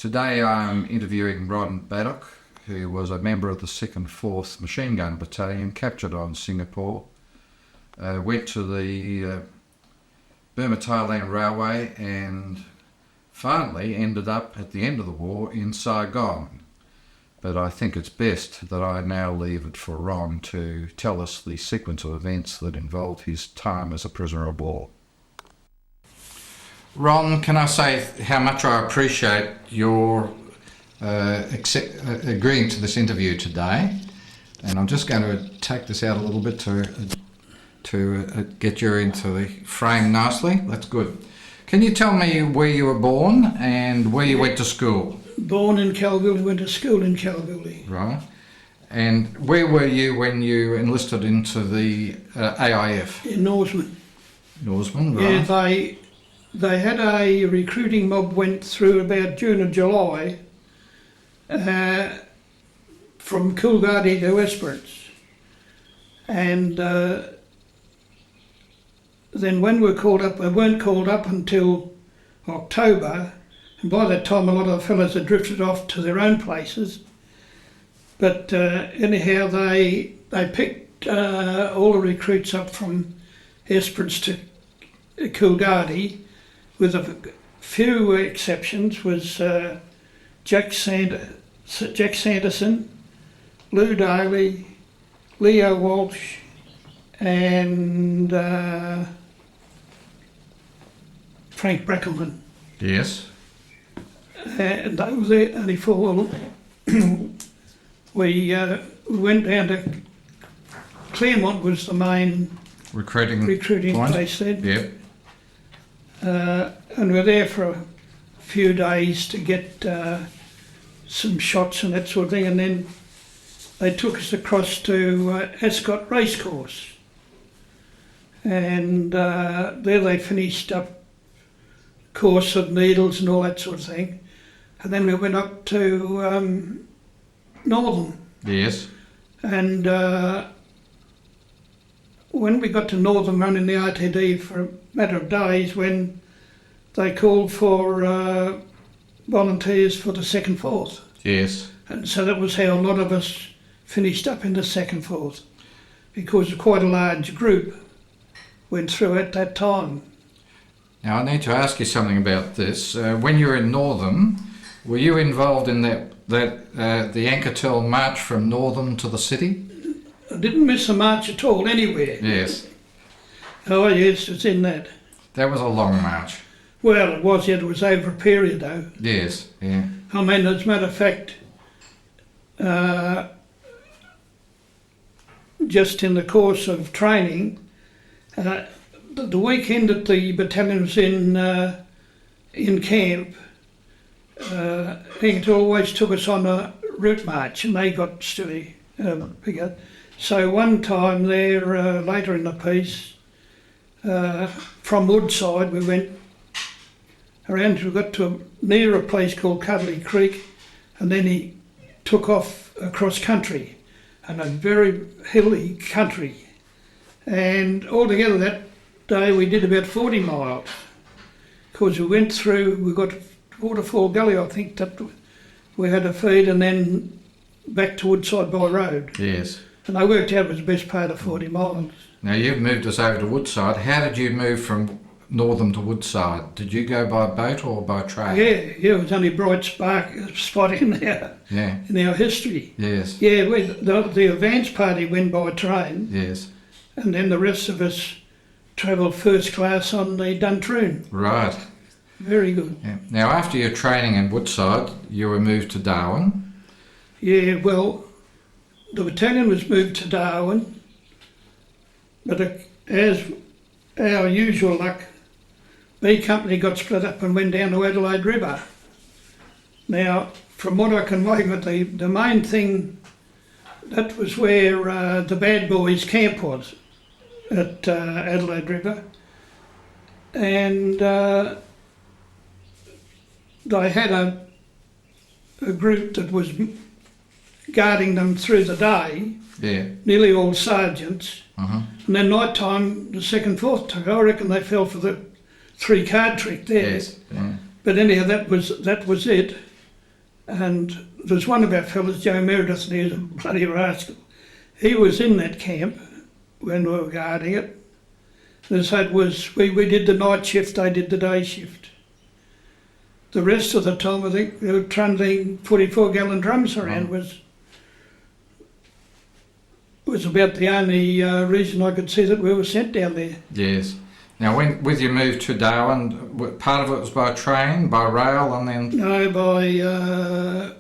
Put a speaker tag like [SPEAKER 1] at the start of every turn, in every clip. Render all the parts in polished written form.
[SPEAKER 1] Today I'm interviewing Ron Badock, who was a member of the 2nd 4th Machine Gun Battalion, captured on Singapore, went to the Burma-Thailand Railway and finally ended up at the end of the war in Saigon. But I think it's best that I now leave it for Ron to tell us the sequence of events that involved his time as a prisoner of war. Ron, can I say how much I appreciate your agreeing to this interview today, and I'm just going to take this out a little bit to get you into the frame nicely. That's good. Can you tell me where you were born and where you went to school?
[SPEAKER 2] Born in Kalgoorlie, went to school in Kalgoorlie.
[SPEAKER 1] Right. And where were you when you enlisted into the AIF?
[SPEAKER 2] In Norseman.
[SPEAKER 1] Norseman, right.
[SPEAKER 2] Yeah, they had a recruiting mob went through about June or July from Coolgardie to Esperance. And then when we weren't called up until October, and by that time a lot of the fellas had drifted off to their own places. But anyhow, they picked all the recruits up from Esperance to Coolgardie, with a few exceptions. Was Jack Sanderson, Lou Daly, Leo Walsh, and Frank Brackleman.
[SPEAKER 1] Yes.
[SPEAKER 2] And they were there only for we went down to Claremont, was the main
[SPEAKER 1] recruiting
[SPEAKER 2] place then.
[SPEAKER 1] Yep.
[SPEAKER 2] And we were there for a few days to get some shots and that sort of thing, and then they took us across to Ascot Racecourse, and there they finished up course of needles and all that sort of thing, and then we went up to Northern.
[SPEAKER 1] Yes.
[SPEAKER 2] And when we got to Northern, running the RTD for a matter of days, when they called for volunteers for the 2nd 4th.
[SPEAKER 1] Yes.
[SPEAKER 2] And so that was how a lot of us finished up in the 2nd 4th, because quite a large group went through at that time.
[SPEAKER 1] Now I need to ask you something about this. When you were in Northern, were you involved in the Yankatel march from Northern to the city?
[SPEAKER 2] I didn't miss a march at all, anywhere.
[SPEAKER 1] Yes.
[SPEAKER 2] Oh yes, it's in that.
[SPEAKER 1] That was a long march.
[SPEAKER 2] Well, it was, yet it was over a period though.
[SPEAKER 1] Yes, yeah.
[SPEAKER 2] I mean, as a matter of fact, just in the course of training, the weekend that the battalion was in camp, it always took us on a route march, and they got steady bigger. So one time there, later in the piece, from Woodside we went around till we got to near a place called Cuddly Creek, and then he took off across country, and a very hilly country. And altogether that day we did about 40 miles, because we went through, we got Waterfall Gully, I think, that we had a feed, and then back to Woodside by road.
[SPEAKER 1] Yes.
[SPEAKER 2] And I worked out it was the best part of 40 miles.
[SPEAKER 1] Now you've moved us over to Woodside. How did you move from Northern to Woodside? Did you go by boat or by train?
[SPEAKER 2] Yeah, it was only a bright spot in our history.
[SPEAKER 1] Yes.
[SPEAKER 2] Yeah, the advance party went by train.
[SPEAKER 1] Yes.
[SPEAKER 2] And then the rest of us travelled first class on the Duntroon.
[SPEAKER 1] Right.
[SPEAKER 2] Very good.
[SPEAKER 1] Yeah. Now after your training in Woodside, you were moved to Darwin.
[SPEAKER 2] Yeah, well, the battalion was moved to Darwin, but as our usual luck, B Company got split up and went down to Adelaide River. Now, from what I can make of it, the main thing, that was where the bad boys' camp was, at Adelaide River. And they had a group that was guarding them through the day, nearly all sergeants. And then night time, the 2nd 4th took. I reckon they fell for the 3-card trick there.
[SPEAKER 1] Yes. Yeah.
[SPEAKER 2] But anyhow, that was it. And there's one of our fellas, Joe Meredith, and he was a bloody rascal. He was in that camp when we were guarding it. And so it was, we did the night shift, they did the day shift. The rest of the time, I think, they were trundling 44-gallon drums around was about the only reason I could see that we were sent down there.
[SPEAKER 1] Yes. Now, with your move to Darwin, part of it was by train, by rail, and then...
[SPEAKER 2] No, by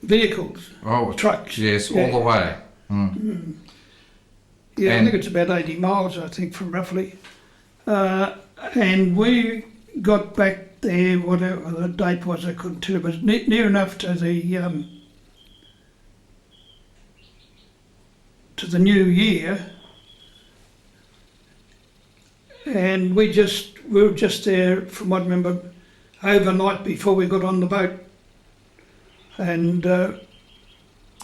[SPEAKER 2] vehicles, trucks.
[SPEAKER 1] Yes, all the way.
[SPEAKER 2] Yeah, I think it's about 80 miles, I think, from roughly. And we got back there, whatever the date was, I couldn't tell, it was near enough to the new year. And we were just there, from what I remember, overnight before we got on the boat. And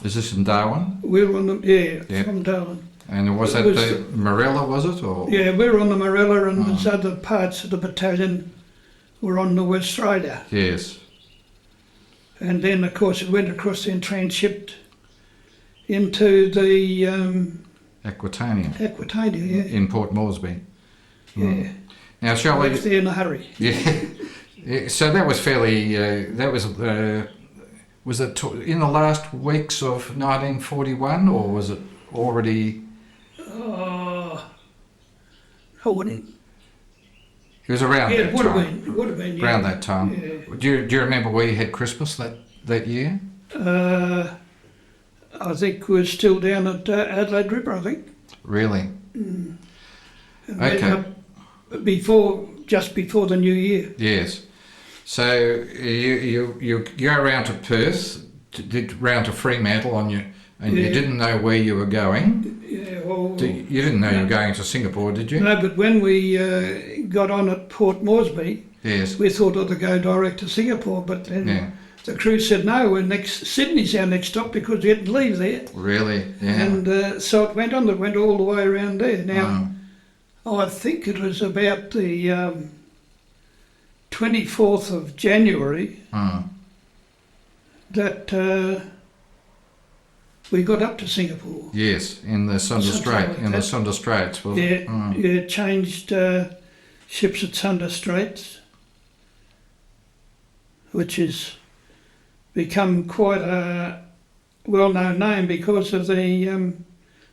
[SPEAKER 1] is this in Darwin?
[SPEAKER 2] we were on the, from Darwin.
[SPEAKER 1] And was that the Marilla, was it? Or?
[SPEAKER 2] Yeah, we were on the Marilla, and there's other parts of the battalion were on the Westrader.
[SPEAKER 1] Yes.
[SPEAKER 2] And then, of course, it went across and transshipped into the
[SPEAKER 1] Aquitania.
[SPEAKER 2] Aquitania, yeah.
[SPEAKER 1] In Port Moresby.
[SPEAKER 2] Yeah.
[SPEAKER 1] Now, shall we...
[SPEAKER 2] Left there in a hurry.
[SPEAKER 1] Yeah. Yeah. So that was fairly... was it in the last weeks of 1941, or was it already...
[SPEAKER 2] I wouldn't...
[SPEAKER 1] It was around that
[SPEAKER 2] time.
[SPEAKER 1] time.
[SPEAKER 2] It would have been, yeah.
[SPEAKER 1] Around that time.
[SPEAKER 2] Yeah.
[SPEAKER 1] Do you remember where you had Christmas that year?
[SPEAKER 2] I think we were still down at Adelaide River, I think.
[SPEAKER 1] Really?
[SPEAKER 2] And
[SPEAKER 1] Okay.
[SPEAKER 2] Just before the new year.
[SPEAKER 1] Yes. So you go around to Perth, did round to Fremantle on you, and you didn't know where you were going.
[SPEAKER 2] Yeah, well,
[SPEAKER 1] You didn't know you were going to Singapore, did you?
[SPEAKER 2] No, but when we got on at Port Moresby,
[SPEAKER 1] Yes.
[SPEAKER 2] we thought to go direct to Singapore, but then the crew said no. Sydney's our next stop because we had to leave there.
[SPEAKER 1] Really? Yeah.
[SPEAKER 2] And so it went on. It went all the way around there. Now, I think it was about the 24th of January that we got up to Singapore.
[SPEAKER 1] Yes, in the Sunda Strait. In the Sunda Straits. Was it?
[SPEAKER 2] Yeah, changed ships at Sunda Straits, which has become quite a well-known name because of the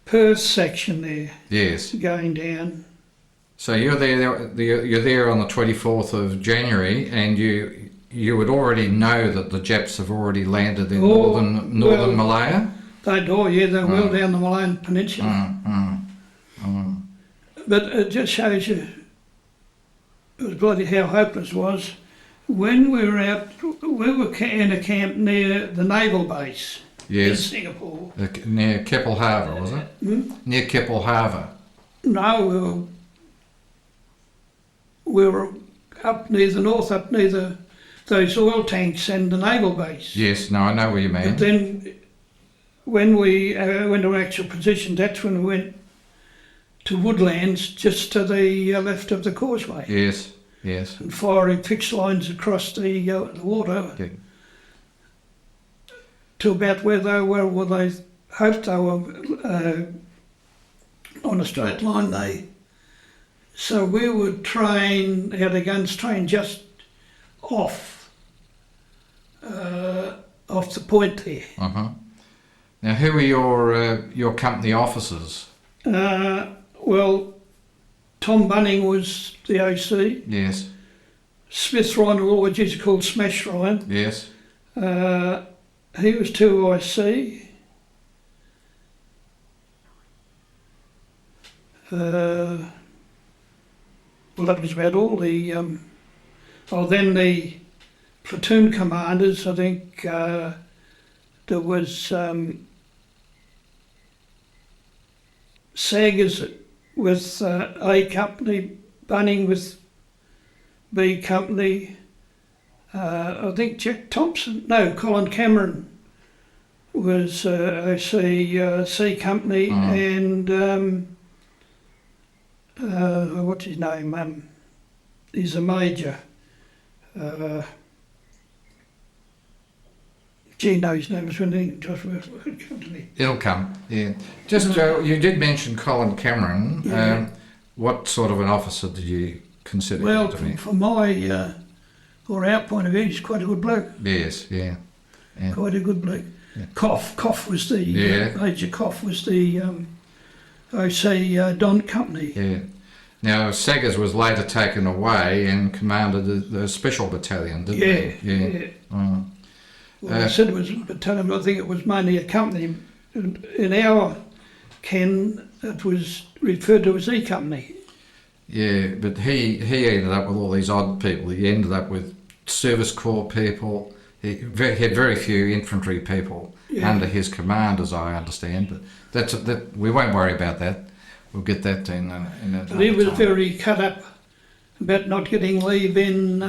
[SPEAKER 2] Perth section there.
[SPEAKER 1] Yes.
[SPEAKER 2] Going down.
[SPEAKER 1] So you're there on the 24th of January, and you would already know that the Japs have already landed in northern Malaya.
[SPEAKER 2] They were well down the Malayan Peninsula. But it just shows you bloody how hopeless it was. When we were out, we were in a camp near the naval base in Singapore.
[SPEAKER 1] Near Keppel Harbour, was it? Near Keppel Harbour.
[SPEAKER 2] No, we were up near the north, up near those oil tanks and the naval base.
[SPEAKER 1] Yes, no, I know what you mean.
[SPEAKER 2] But then when we went to actual position, that's when we went to woodlands just to the left of the causeway.
[SPEAKER 1] Yes, yes.
[SPEAKER 2] And firing fixed lines across the water to about where they were, they hoped they were on a straight line. So we would train, our guns train just off the point there.
[SPEAKER 1] Now, who were your company officers?
[SPEAKER 2] Well, Tom Bunning was the OC.
[SPEAKER 1] Yes.
[SPEAKER 2] Smith Ryan, or what used to call Smash Ryan.
[SPEAKER 1] Yes.
[SPEAKER 2] He was 2IC. Well, that was about all the... then the platoon commanders, I think there was Saggers with A Company, Bunning with B Company, I think Jack Thompson, no, Colin Cameron was OC C Company, and what's his name? He's a major. Gee knows names when it just won't come to me.
[SPEAKER 1] It'll come, yeah. Just, you did mention Colin Cameron.
[SPEAKER 2] Yeah.
[SPEAKER 1] What sort of an officer did you consider
[SPEAKER 2] Well,
[SPEAKER 1] him to be?
[SPEAKER 2] from my, or our point of view, he's quite a good bloke.
[SPEAKER 1] Yes, yeah. Yeah.
[SPEAKER 2] Quite a good bloke.
[SPEAKER 1] Yeah.
[SPEAKER 2] Koff was the,
[SPEAKER 1] Yeah.
[SPEAKER 2] Major Koff was the OC Don Company.
[SPEAKER 1] Yeah. Now, Saggers was later taken away and commanded the special battalion, didn't he?
[SPEAKER 2] Yeah.
[SPEAKER 1] Mm.
[SPEAKER 2] Well, I said it was a battalion, but I think it was mainly a company. In our ken, it was referred to as E Company.
[SPEAKER 1] Yeah, but he ended up with all these odd people. He ended up with service corps people. He had very few infantry people under his command, as I understand. But that we won't worry about that. We'll get that in
[SPEAKER 2] But he was
[SPEAKER 1] time.
[SPEAKER 2] very cut up about not getting leave in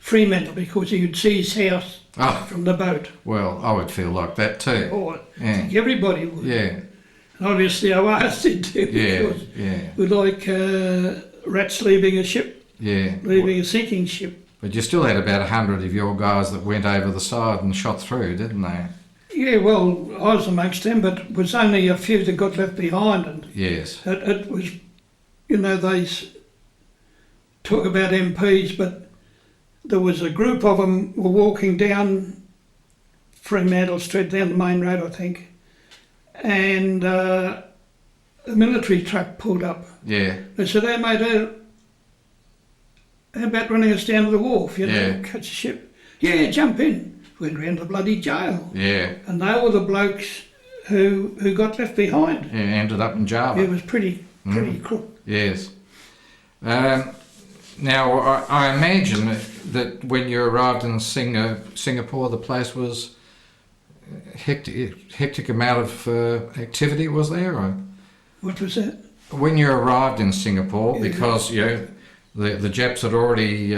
[SPEAKER 2] Fremantle because he would see his house from the boat.
[SPEAKER 1] Well, I would feel like that too.
[SPEAKER 2] Or
[SPEAKER 1] Yeah.
[SPEAKER 2] I think everybody would.
[SPEAKER 1] Yeah,
[SPEAKER 2] And obviously ours did too,
[SPEAKER 1] yeah,
[SPEAKER 2] because
[SPEAKER 1] yeah,
[SPEAKER 2] we're like rats leaving a ship,
[SPEAKER 1] yeah.
[SPEAKER 2] leaving a sinking ship.
[SPEAKER 1] But you still had about 100 of your guys that went over the side and shot through, didn't they?
[SPEAKER 2] Yeah, well, I was amongst them, but it was only a few that got left behind. And
[SPEAKER 1] Yes.
[SPEAKER 2] it was, you know, they talk about MPs, but there was a group of them were walking down Fremantle Street, down the main road, I think, and a military truck pulled up.
[SPEAKER 1] Yeah.
[SPEAKER 2] They said, "Hey mate, how about running us down to the wharf, you know,
[SPEAKER 1] Yeah.
[SPEAKER 2] catch a ship?" "Yeah, jump in." Went round to the bloody jail.
[SPEAKER 1] Yeah.
[SPEAKER 2] And they were the blokes who got left behind.
[SPEAKER 1] Yeah. Ended up in Java.
[SPEAKER 2] It was pretty crook.
[SPEAKER 1] Yes. Now, I imagine that when you arrived in Singapore, the place was hectic amount of activity, was there? Or?
[SPEAKER 2] What was that?
[SPEAKER 1] When you arrived in Singapore,
[SPEAKER 2] Yeah.
[SPEAKER 1] because the Japs had already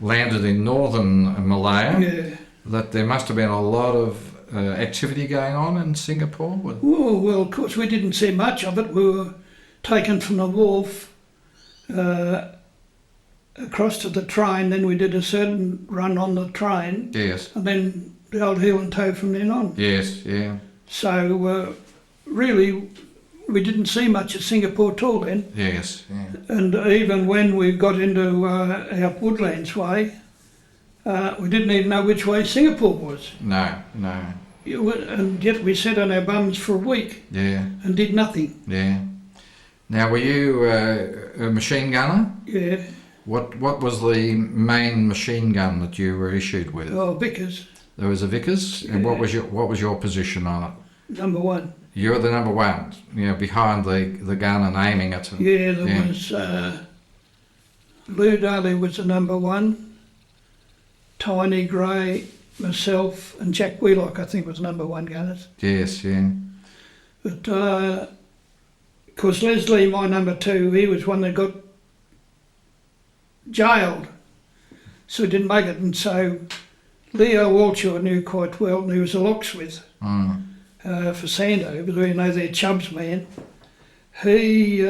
[SPEAKER 1] landed in northern Malaya,
[SPEAKER 2] Yeah.
[SPEAKER 1] that there must have been a lot of activity going on in Singapore.
[SPEAKER 2] Well, of course, we didn't see much of it. We were taken from the wharf across to the train. Then we did a certain run on the train,
[SPEAKER 1] Yes.
[SPEAKER 2] and then the old heel and toe from then on.
[SPEAKER 1] Yes. Yeah.
[SPEAKER 2] So really, we didn't see much of Singapore at all then.
[SPEAKER 1] Yes. Yeah.
[SPEAKER 2] And even when we got into our Woodlands way, we didn't even know which way Singapore was.
[SPEAKER 1] No. No.
[SPEAKER 2] And yet we sat on our bums for a week
[SPEAKER 1] Yeah.
[SPEAKER 2] and did nothing.
[SPEAKER 1] Yeah. Now, were you a machine gunner?
[SPEAKER 2] Yeah.
[SPEAKER 1] What was the main machine gun that you were issued with?
[SPEAKER 2] Oh, Vickers,
[SPEAKER 1] There was a Vickers, and what was your position on it?
[SPEAKER 2] number one.
[SPEAKER 1] You're the number one, behind the gun and aiming it.
[SPEAKER 2] Yeah, there was Lou Daly was the number one. Tiny Gray, myself, and Jack Wheelock, I think, was number one gunners.
[SPEAKER 1] Yes, yeah.
[SPEAKER 2] But of course, Leslie, my number two, he was one that got jailed, so he didn't make it. And so Leo Walsh, I knew quite well, and he was a locksmith for Sandover, you know, their Chubbs man. He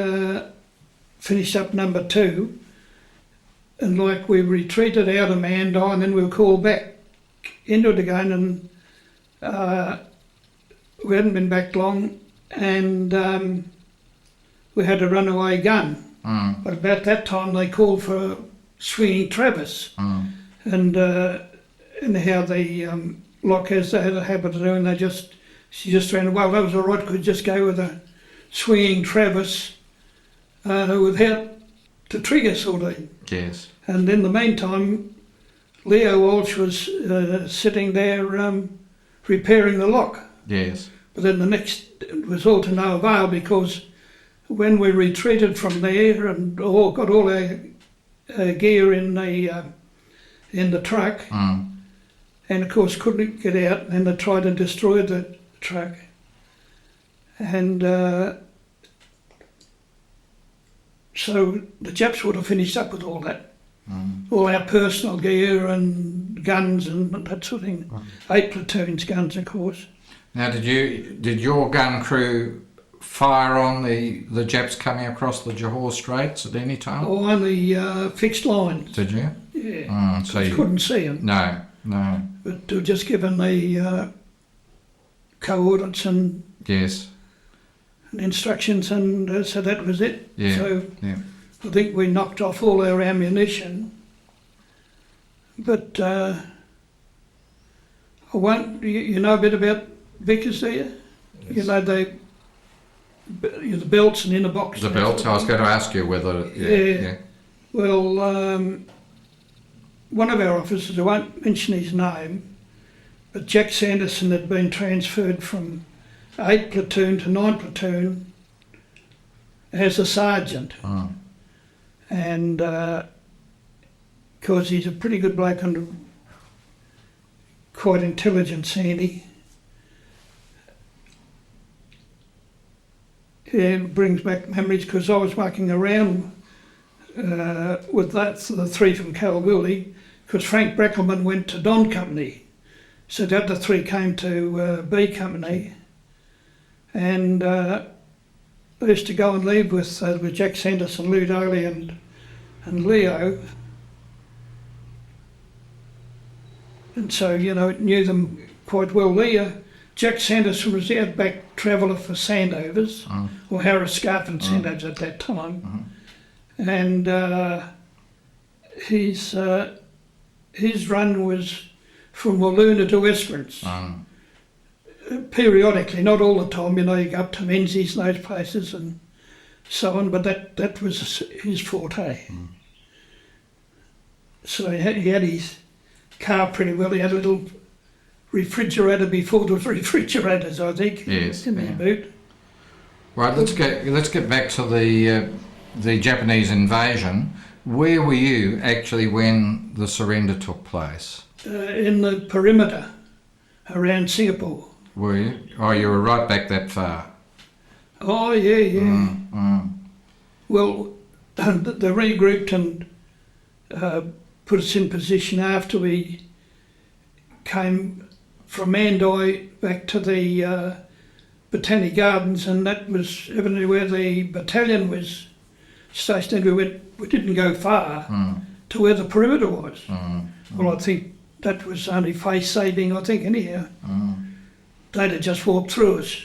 [SPEAKER 2] finished up number two, and like we retreated out of Mandai, and then we were called back into it again, and we hadn't been back long, and we had a runaway gun. But about that time they called for swinging Travis, and anyhow the lock has they had a habit of doing. She just ran. Well, that was all right. Could just go with a swinging Travis without the trigger sort of thing.
[SPEAKER 1] Yes.
[SPEAKER 2] And in the meantime, Leo Walsh was sitting there repairing the lock.
[SPEAKER 1] Yes.
[SPEAKER 2] But then it was all to no avail, because when we retreated from there and got all our gear in the truck, and of course couldn't get out, and they tried to destroy the truck, and so the Japs would have finished up with all that. All our personal gear and guns and that sort of thing. 8 platoons guns, of course.
[SPEAKER 1] Now, did your gun crew fire on the Japs coming across the Johor Straits at any time?
[SPEAKER 2] Oh, only fixed lines.
[SPEAKER 1] Did you?
[SPEAKER 2] Yeah.
[SPEAKER 1] So
[SPEAKER 2] You
[SPEAKER 1] you
[SPEAKER 2] couldn't see them.
[SPEAKER 1] no. No.
[SPEAKER 2] but they were just given the coordinates and
[SPEAKER 1] Yes.
[SPEAKER 2] instructions, and so that was it.
[SPEAKER 1] Yeah.
[SPEAKER 2] So
[SPEAKER 1] Yeah.
[SPEAKER 2] I think we knocked off all our ammunition, but I won't. You know a bit about Vickers, do you?
[SPEAKER 1] Yes.
[SPEAKER 2] You know the belts and inner box.
[SPEAKER 1] The belt. I was going to ask you whether.
[SPEAKER 2] Yeah. Well, one of our officers, I won't mention his name, but Jack Sanderson had been transferred from 8 platoon to 9 platoon as a sergeant.
[SPEAKER 1] Oh.
[SPEAKER 2] And because he's a pretty good bloke and quite intelligent, Sandy. Yeah, it brings back memories because I was walking around with the three from Kalgoorlie because Frank Brackelman went to Don Company. So the other three came to B Company, and I used to go and leave with Jack Sanderson, Lou Daly and Leo. And so, you know, knew them quite well. Jack Sanderson was the outback traveller for Sandovers, or Harris Scarf and Sandovers at that time. And his run was from Walloona to Esperance. Periodically, not all the time, you know, you go up to Menzies and those places and so on, but that was his forte. So he had his car pretty well. He had a little refrigerator before there was refrigerators, I think.
[SPEAKER 1] Yes.
[SPEAKER 2] In the boot.
[SPEAKER 1] Right. Let's get back to the Japanese invasion. Where were you actually when the surrender took place?
[SPEAKER 2] In the perimeter around Singapore.
[SPEAKER 1] Were you? Oh, you were right back that far.
[SPEAKER 2] Oh yeah. Well, they regrouped and put us in position after we came from Mandai back to the Botanic Gardens, and that was evidently where the battalion was stationed. We didn't go far to where the perimeter was. Well, I think that was only face saving, I think, anyhow. They'd have just walked through us.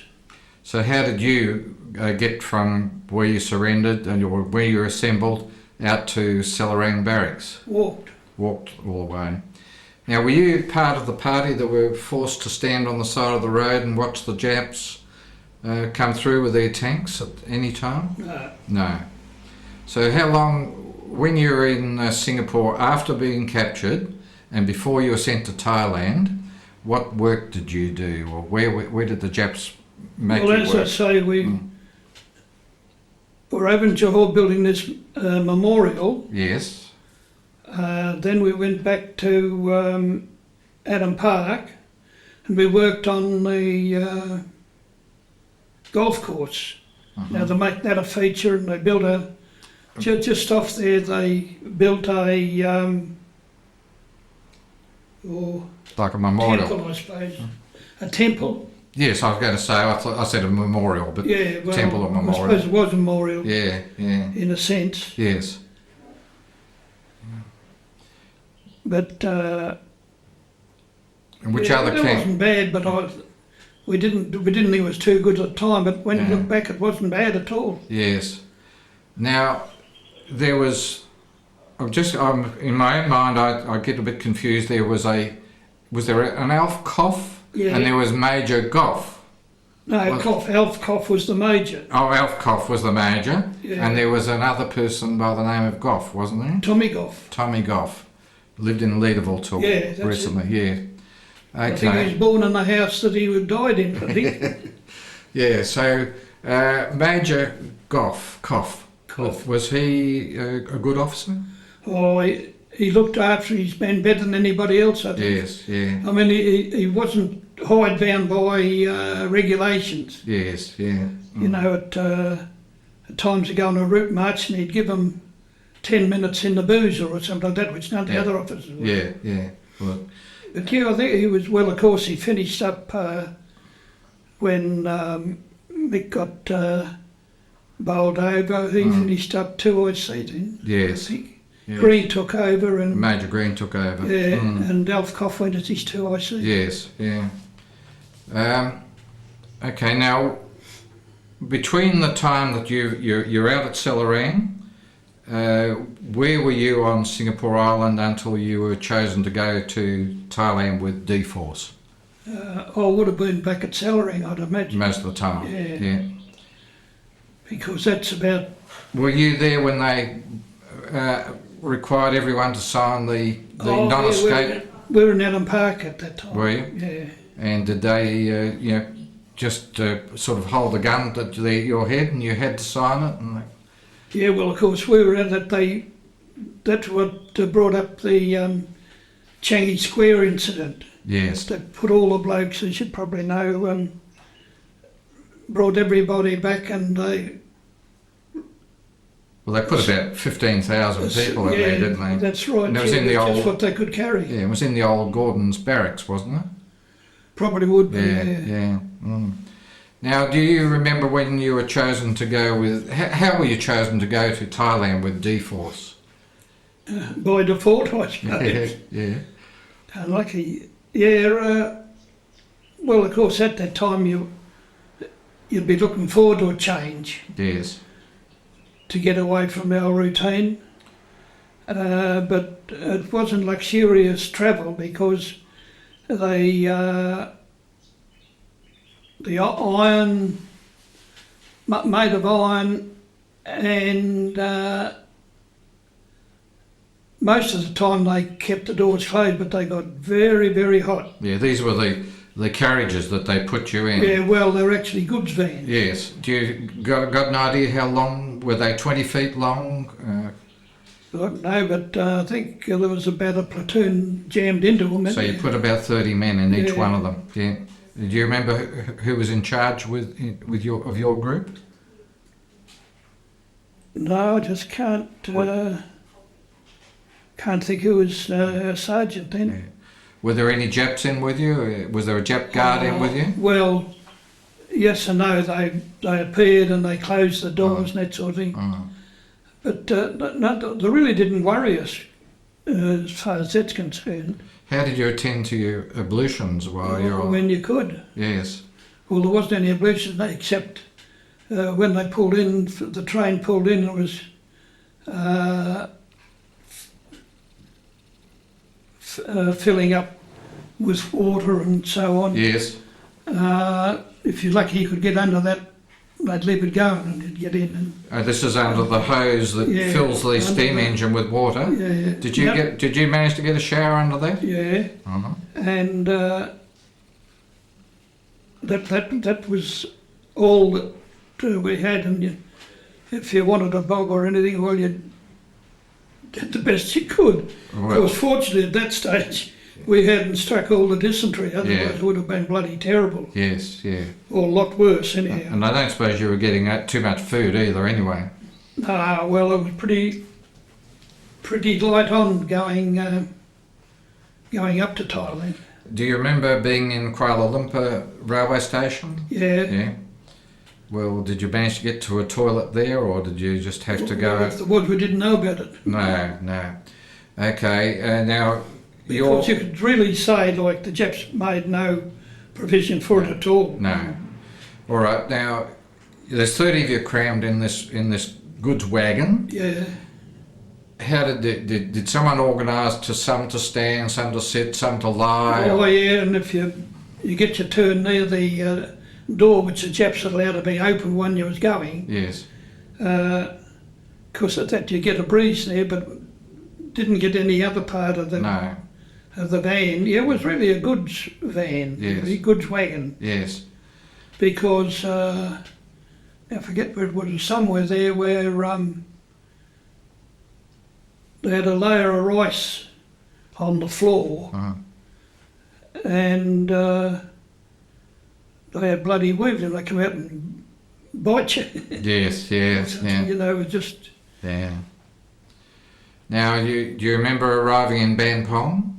[SPEAKER 1] So how did you get from where you surrendered and where you were assembled out to Selarang Barracks?
[SPEAKER 2] Walked
[SPEAKER 1] all the way. Now, were you part of the party that were forced to stand on the side of the road and watch the Japs come through with their tanks at any time? No. So how long, when you were in Singapore after being captured and before you were sent to Thailand, what work did you do, or where did the Japs make you work?
[SPEAKER 2] Well, as I say, we were over in Johor building this memorial.
[SPEAKER 1] Yes.
[SPEAKER 2] Then we went back to Adam Park and we worked on the golf course. Now they make that a feature, and they built just off there they built a
[SPEAKER 1] Like a memorial.
[SPEAKER 2] temple, I suppose. A temple.
[SPEAKER 1] Yes, I was going to say, I said a memorial, but
[SPEAKER 2] Yeah, well,
[SPEAKER 1] temple or memorial.
[SPEAKER 2] I suppose it was a memorial.
[SPEAKER 1] Yeah.
[SPEAKER 2] In a sense.
[SPEAKER 1] Yes.
[SPEAKER 2] But
[SPEAKER 1] And which other
[SPEAKER 2] it
[SPEAKER 1] camp?
[SPEAKER 2] wasn't bad, but we didn't think it was too good at the time. But when you look back, it wasn't bad at all.
[SPEAKER 1] Yes. Now, there was. In my own mind, I get a bit confused. Was there an Alf Koff?
[SPEAKER 2] Yeah.
[SPEAKER 1] And there was Major Goff.
[SPEAKER 2] No, Alf Koff was the major.
[SPEAKER 1] Oh, Alf Koff was the major.
[SPEAKER 2] Yeah.
[SPEAKER 1] And there was another person by the name of Goff, wasn't there?
[SPEAKER 2] Tommy Goff.
[SPEAKER 1] Tommy Goff. Lived in Leaderville till
[SPEAKER 2] Yeah, that's
[SPEAKER 1] recently. Yeah. Okay.
[SPEAKER 2] I think he was born in the house that he died in, I think.
[SPEAKER 1] Yeah, so Major Goff, was he a good officer?
[SPEAKER 2] Oh, he looked after his men better than anybody else, I think.
[SPEAKER 1] Yes, yeah.
[SPEAKER 2] I mean, he wasn't hidebound by regulations.
[SPEAKER 1] Yes, yeah.
[SPEAKER 2] You know, at times they go on a route march and he'd give them 10 minutes in the boozer or something like that, which none of the other officers would.
[SPEAKER 1] Yeah. Well,
[SPEAKER 2] But yeah, I think he was, well, of course, he finished up when Mick got bowled over. He finished up 2 IC then.
[SPEAKER 1] yes.
[SPEAKER 2] I think.
[SPEAKER 1] Yes.
[SPEAKER 2] Green took over, and
[SPEAKER 1] Major Green took over.
[SPEAKER 2] yeah, and Alf Cough went as his 2IC.
[SPEAKER 1] Yes, yeah. Okay, now between the time that you're out at Celerang, where were you on Singapore Island until you were chosen to go to Thailand with D-Force?
[SPEAKER 2] I would have been back at Celerang, I'd imagine.
[SPEAKER 1] Most of the time.
[SPEAKER 2] Yeah. Because that's about...
[SPEAKER 1] Were you there when they required everyone to sign the non-escape?
[SPEAKER 2] Yeah, we were in Adam Park at that time.
[SPEAKER 1] Were you?
[SPEAKER 2] Yeah.
[SPEAKER 1] And did they, just sort of hold the gun at your head and you had to sign it? And
[SPEAKER 2] Yeah, well, of course, we were at it. That's what brought up the Changi Square incident.
[SPEAKER 1] yes.
[SPEAKER 2] They put all the blokes, as you probably know, brought everybody back, and they...
[SPEAKER 1] Well, they put about 15,000 people in there, didn't they?
[SPEAKER 2] That's right.
[SPEAKER 1] And it was in the
[SPEAKER 2] just
[SPEAKER 1] old...
[SPEAKER 2] what they could carry.
[SPEAKER 1] Yeah, it was in the old Gordon's barracks, wasn't it?
[SPEAKER 2] Probably would be,
[SPEAKER 1] Yeah. Now, do you remember when you were chosen to go with... How were you chosen to go to Thailand with D-Force?
[SPEAKER 2] By default, I suppose.
[SPEAKER 1] Yeah.
[SPEAKER 2] Unlucky. Yeah, well, of course, at that time you'd be looking forward to a change,
[SPEAKER 1] Yes.
[SPEAKER 2] to get away from our routine. But it wasn't luxurious travel because the iron, made of iron, and most of the time they kept the doors closed, but they got very, very hot.
[SPEAKER 1] Yeah, these were the carriages that they put you in.
[SPEAKER 2] Yeah, well, they're actually goods vans.
[SPEAKER 1] Yes. Do you got an idea how long? Were they 20 feet long?
[SPEAKER 2] I don't know, but I think there was about a platoon jammed into them.
[SPEAKER 1] So you put about 30 men in each
[SPEAKER 2] Yeah.
[SPEAKER 1] one of them. Yeah. Do you remember who was in charge of your group?
[SPEAKER 2] No, I just can't think who was a sergeant then.
[SPEAKER 1] Yeah. Were there any Japs in with you? Was there a Jap guard in with you?
[SPEAKER 2] Well, yes and no. They appeared and they closed the doors and that sort of thing.
[SPEAKER 1] Oh.
[SPEAKER 2] But no, they really didn't worry us as far as that's concerned.
[SPEAKER 1] How did you attend to your ablutions while you're on?
[SPEAKER 2] When you could.
[SPEAKER 1] Yes.
[SPEAKER 2] Well, there wasn't any ablutions except when they pulled in, the train pulled in, it was filling up with water and so on.
[SPEAKER 1] Yes.
[SPEAKER 2] If you're lucky, you could get under that. They'd leave it going and you'd get in. And
[SPEAKER 1] This is under the hose that
[SPEAKER 2] Yeah,
[SPEAKER 1] fills the
[SPEAKER 2] under
[SPEAKER 1] steam
[SPEAKER 2] the-
[SPEAKER 1] engine with water.
[SPEAKER 2] yeah,
[SPEAKER 1] Did you
[SPEAKER 2] Yep.
[SPEAKER 1] Did you manage to get a shower under there?
[SPEAKER 2] Yeah,
[SPEAKER 1] Uh-huh.
[SPEAKER 2] and that was all that we had. And if you wanted a bog or anything, well, you did the best you could. Of
[SPEAKER 1] Well,
[SPEAKER 2] course, fortunately, at that stage, we hadn't struck all the dysentery. Otherwise,
[SPEAKER 1] Yeah.
[SPEAKER 2] it would have been bloody terrible,
[SPEAKER 1] yes, yeah.
[SPEAKER 2] or a lot worse, anyhow.
[SPEAKER 1] And I don't suppose you were getting too much food either, anyway.
[SPEAKER 2] Well, it was pretty light on going up to Thailand.
[SPEAKER 1] Do you remember being in Kuala Lumpur railway station?
[SPEAKER 2] Yeah.
[SPEAKER 1] Yeah. Well, did you manage to get to a toilet there, or did you just have to
[SPEAKER 2] Well,
[SPEAKER 1] go?
[SPEAKER 2] if there was, we didn't know about it.
[SPEAKER 1] No. Okay. Now,
[SPEAKER 2] Because you could really say, like, the Japs made no provision for it at all.
[SPEAKER 1] No. All right. Now, there's 30 of you crammed in this goods wagon.
[SPEAKER 2] Yeah.
[SPEAKER 1] How did someone organise to some to stand, some to sit, some to lie?
[SPEAKER 2] Oh, yeah, and if you get your turn near the door, which the Japs are allowed to be open when you was going,
[SPEAKER 1] Yes.
[SPEAKER 2] because at that you get a breeze there, but didn't get any other part of the
[SPEAKER 1] No.
[SPEAKER 2] of the van. Yeah, it was really a goods van,
[SPEAKER 1] Yes.
[SPEAKER 2] a goods wagon,
[SPEAKER 1] Yes.
[SPEAKER 2] because I forget where it was, somewhere there where they had a layer of rice on the floor,
[SPEAKER 1] Uh-huh.
[SPEAKER 2] and they had bloody weevils, and they come out and bite you.
[SPEAKER 1] Yes. Yes. Yeah.
[SPEAKER 2] You know, it was just...
[SPEAKER 1] Yeah. Now, do you remember arriving in Bampong?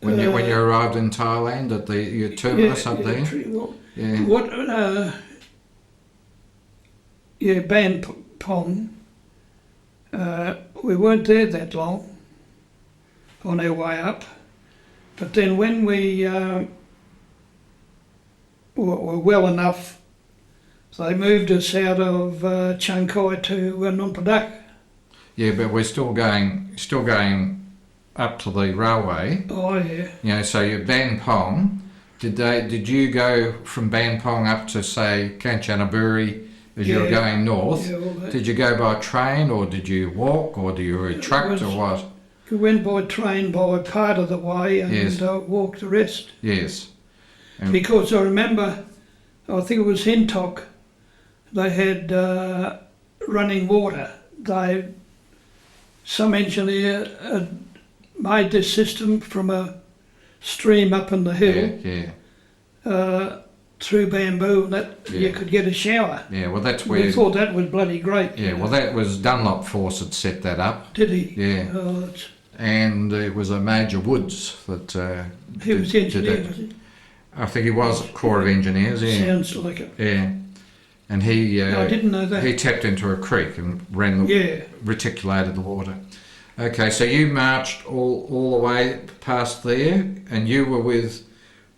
[SPEAKER 1] When you arrived in Thailand at your terminus up there? Yeah.
[SPEAKER 2] What? Ban Pong. we weren't there that long on our way up. But then when we were well enough, they moved us out of Chungkai to Badock.
[SPEAKER 1] Yeah, but we're still going up to the railway.
[SPEAKER 2] Oh yeah.
[SPEAKER 1] You know, so you're Ban Pong. Did you go from Ban Pong up to say Kanchanaburi as you were going north?
[SPEAKER 2] Yeah, all that.
[SPEAKER 1] Did you go by train or did you walk or did you trucked or what?
[SPEAKER 2] We went by train by part of the way and
[SPEAKER 1] Yes.
[SPEAKER 2] walked the rest.
[SPEAKER 1] Yes.
[SPEAKER 2] Because I remember, I think it was Hintock, they had running water. Some engineer had made this system from a stream up in the hill through bamboo, and that you could get a shower.
[SPEAKER 1] Yeah, well that's where...
[SPEAKER 2] We thought that was bloody great.
[SPEAKER 1] Yeah, well that was Dunlop Force had set that up.
[SPEAKER 2] Did he?
[SPEAKER 1] Yeah.
[SPEAKER 2] Oh,
[SPEAKER 1] and it was a Major Woods that...
[SPEAKER 2] he was the engineer,
[SPEAKER 1] did
[SPEAKER 2] was he?
[SPEAKER 1] I think he was Corps of Engineers, yeah.
[SPEAKER 2] Sounds like it.
[SPEAKER 1] Yeah. And he...
[SPEAKER 2] No, I didn't know that.
[SPEAKER 1] He tapped into a creek and reticulated the water. Okay, so you marched all the way past there, and you were with...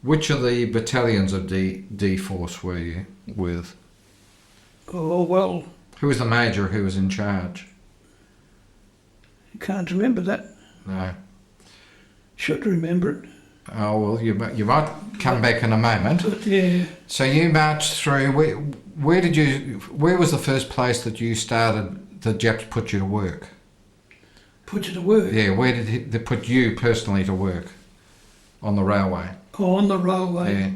[SPEAKER 1] Which of the battalions of D Force were you with?
[SPEAKER 2] Oh, well,
[SPEAKER 1] Who was the major who was in charge?
[SPEAKER 2] I can't remember that.
[SPEAKER 1] No.
[SPEAKER 2] Should remember it.
[SPEAKER 1] Oh, well, you might come back in a moment.
[SPEAKER 2] But yeah,
[SPEAKER 1] So you marched through... Where was the first place that you started, the Japs put you to work?
[SPEAKER 2] put you to work.
[SPEAKER 1] Yeah, where did they put you personally to work? On the railway?
[SPEAKER 2] Oh, on the railway.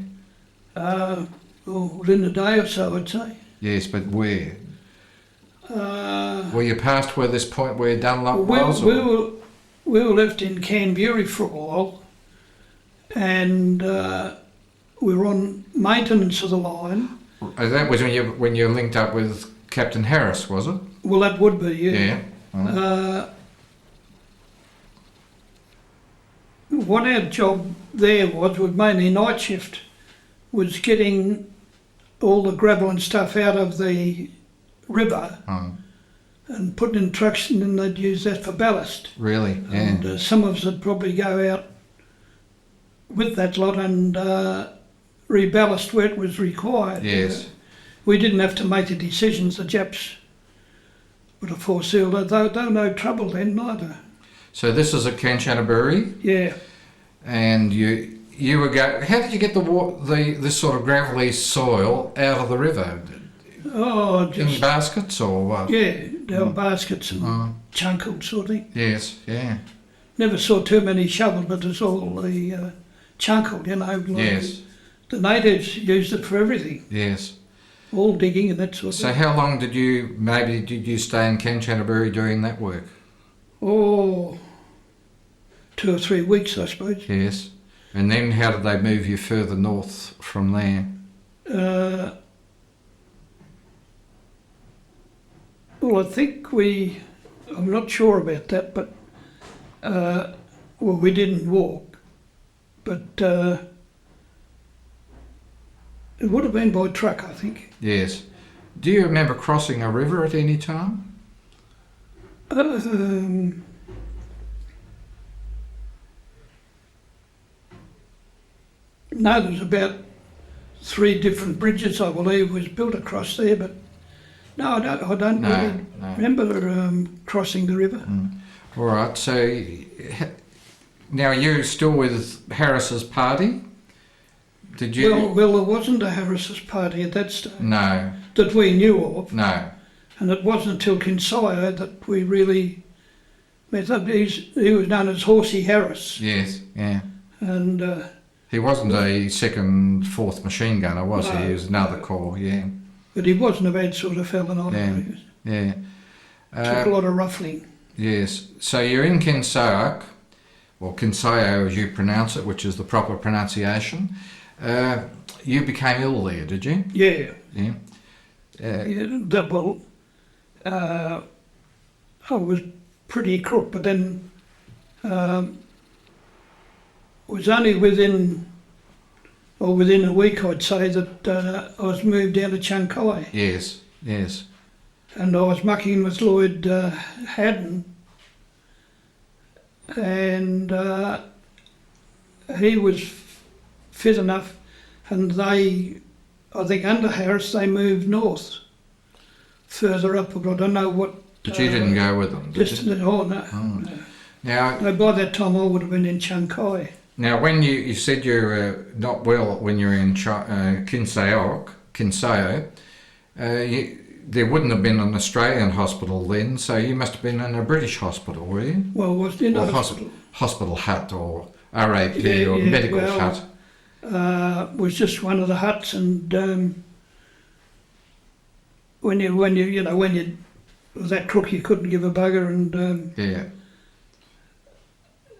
[SPEAKER 1] Yeah.
[SPEAKER 2] Within a day or so, I'd say.
[SPEAKER 1] Yes, but where? Were you past where this point where Dunlop was?
[SPEAKER 2] We were left in Canberra for a while, and we were on maintenance of the line.
[SPEAKER 1] That was when you linked up with Captain Harris, was it?
[SPEAKER 2] Well, that would be, yeah.
[SPEAKER 1] Yeah. Oh.
[SPEAKER 2] What our job there was mainly night shift, was getting all the gravel and stuff out of the river and putting in trucks, and then they'd use that for ballast.
[SPEAKER 1] Really? Yeah.
[SPEAKER 2] And some of us would probably go out with that lot and reballast where it was required.
[SPEAKER 1] Yes.
[SPEAKER 2] We didn't have to make the decisions. The Japs would have foresealed it. They were no trouble then neither.
[SPEAKER 1] So this is at Kanchanaburi?
[SPEAKER 2] Yeah.
[SPEAKER 1] And you were how did you get this sort of gravelly soil out of the river?
[SPEAKER 2] Oh, just...
[SPEAKER 1] In baskets or what?
[SPEAKER 2] Yeah, down baskets and chunked sort of thing.
[SPEAKER 1] Yes, yeah.
[SPEAKER 2] Never saw too many shovels, but it's all the chunked, you know. Like
[SPEAKER 1] Yes.
[SPEAKER 2] The natives used it for everything.
[SPEAKER 1] Yes.
[SPEAKER 2] All digging and that sort of
[SPEAKER 1] So
[SPEAKER 2] thing.
[SPEAKER 1] how long did you stay in Kanchanaburi doing that work?
[SPEAKER 2] Oh, 2 or 3 weeks, I suppose.
[SPEAKER 1] Yes. And then how did they move you further north from there?
[SPEAKER 2] Well, I think I'm not sure about that, but, we didn't walk, but it would have been by truck, I think.
[SPEAKER 1] Yes. Do you remember crossing a river at any time?
[SPEAKER 2] No, there was about 3 different bridges, I believe, was built across there, but no, I don't really remember crossing the river.
[SPEAKER 1] All right, so now you're still with Harris's party? Did you?
[SPEAKER 2] Well, there wasn't a Harris's party at that stage.
[SPEAKER 1] No.
[SPEAKER 2] That we knew of.
[SPEAKER 1] No.
[SPEAKER 2] And it wasn't until Kinsaya that we really met up. He was known as Horsey Harris.
[SPEAKER 1] Yes, yeah.
[SPEAKER 2] And...
[SPEAKER 1] he wasn't a 2nd, 4th machine gunner, was he? He was another corps, yeah.
[SPEAKER 2] But he wasn't a bad sort of fella either.
[SPEAKER 1] Yeah.
[SPEAKER 2] Took a lot of ruffling.
[SPEAKER 1] Yes. So you're in Kinsayak, or Kinsayo as you pronounce it, which is the proper pronunciation. You became ill there, did you?
[SPEAKER 2] Yeah.
[SPEAKER 1] Yeah.
[SPEAKER 2] I was pretty crook, but then was only within a week, I'd say, that I was moved down to Chungkai.
[SPEAKER 1] Yes, yes.
[SPEAKER 2] And I was mucking with Lloyd Haddon and he was fit enough, and they, I think under Harris, they moved north, further up. I don't know what.
[SPEAKER 1] But you didn't go with them, did
[SPEAKER 2] Just
[SPEAKER 1] you?
[SPEAKER 2] no.
[SPEAKER 1] Oh.
[SPEAKER 2] No.
[SPEAKER 1] Now,
[SPEAKER 2] No, by that time I would have been in Chungkai.
[SPEAKER 1] now, when you said you were not well when you were in Kinsao, there wouldn't have been an Australian hospital then, so you must have been in a British hospital, were you?
[SPEAKER 2] Well, was in
[SPEAKER 1] Or
[SPEAKER 2] a hospital.
[SPEAKER 1] hospital hut or RAP or
[SPEAKER 2] Yeah,
[SPEAKER 1] medical
[SPEAKER 2] well,
[SPEAKER 1] hut.
[SPEAKER 2] Was just one of the huts, and when you was that crook, you couldn't give a bugger, and
[SPEAKER 1] Yeah.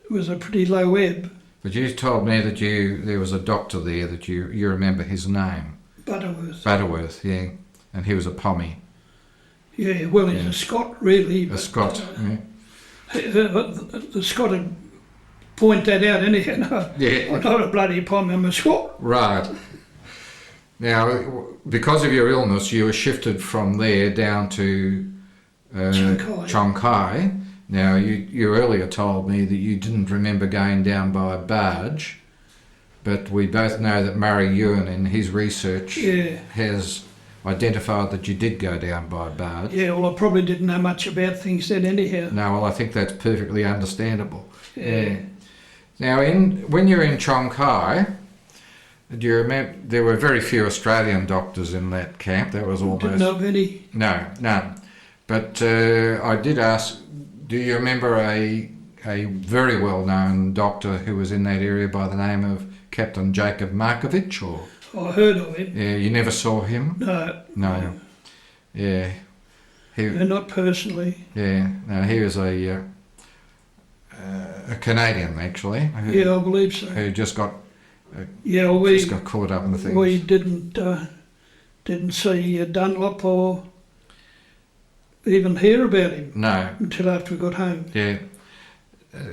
[SPEAKER 2] it was a pretty low ebb.
[SPEAKER 1] But you told me that there was a doctor there that you remember his name.
[SPEAKER 2] Butterworth.
[SPEAKER 1] Butterworth, yeah. And he was a Pommy.
[SPEAKER 2] Yeah, well, he's
[SPEAKER 1] Yeah.
[SPEAKER 2] a Scot, really.
[SPEAKER 1] A
[SPEAKER 2] but,
[SPEAKER 1] Scot. Yeah.
[SPEAKER 2] The Scot would point that out anyhow. No,
[SPEAKER 1] Yeah.
[SPEAKER 2] I'm not a bloody Pommy, I'm a Scot.
[SPEAKER 1] Right. Now, because of your illness, you were shifted from there down to
[SPEAKER 2] Chungkai.
[SPEAKER 1] Chungkai. Now, you earlier told me that you didn't remember going down by barge, but we both know that Murray Ewan in his research
[SPEAKER 2] Yeah.
[SPEAKER 1] has identified that you did go down by barge.
[SPEAKER 2] Yeah, well, I probably didn't know much about things then anyhow.
[SPEAKER 1] No, well, I think that's perfectly understandable.
[SPEAKER 2] Yeah.
[SPEAKER 1] Now, when you're in Chungkai, do you remember there were very few Australian doctors in that camp? That was almost
[SPEAKER 2] Didn't know of any.
[SPEAKER 1] no, none. But I did ask. Do you remember a very well-known doctor who was in that area by the name of Captain Jacob Markovich? Or
[SPEAKER 2] I heard of him.
[SPEAKER 1] yeah, you never saw him?
[SPEAKER 2] No.
[SPEAKER 1] No. Yeah.
[SPEAKER 2] Not personally.
[SPEAKER 1] Yeah. No, he was a Canadian actually.
[SPEAKER 2] Yeah, I believe so.
[SPEAKER 1] Who just got
[SPEAKER 2] Yeah, we
[SPEAKER 1] caught up in the things.
[SPEAKER 2] we didn't see Dunlop or even hear about him
[SPEAKER 1] No.
[SPEAKER 2] until after we got home.
[SPEAKER 1] Yeah.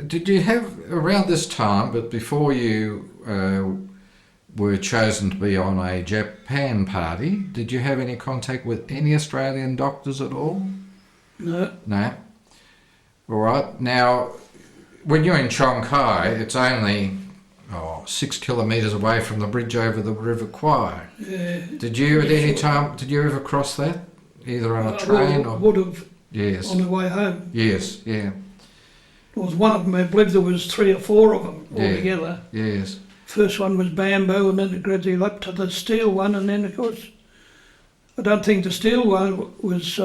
[SPEAKER 1] Did you have around this time, but before you were chosen to be on a Japan party, did you have any contact with any Australian doctors at all?
[SPEAKER 2] No.
[SPEAKER 1] No. All right. Now, when you're in Chungkai, it's only 6 kilometres away from the bridge over the River Kwai.
[SPEAKER 2] Yeah.
[SPEAKER 1] Did you at any time? Did you ever cross that, either on a
[SPEAKER 2] I
[SPEAKER 1] train or?
[SPEAKER 2] would have
[SPEAKER 1] Yes.
[SPEAKER 2] on the way home.
[SPEAKER 1] Yes. Yeah.
[SPEAKER 2] There was one of them, I believe there was 3 or 4 of them
[SPEAKER 1] Yeah.
[SPEAKER 2] altogether.
[SPEAKER 1] Yes.
[SPEAKER 2] First one was bamboo, and then it gradually up to the steel one, and then of course, I don't think the steel one was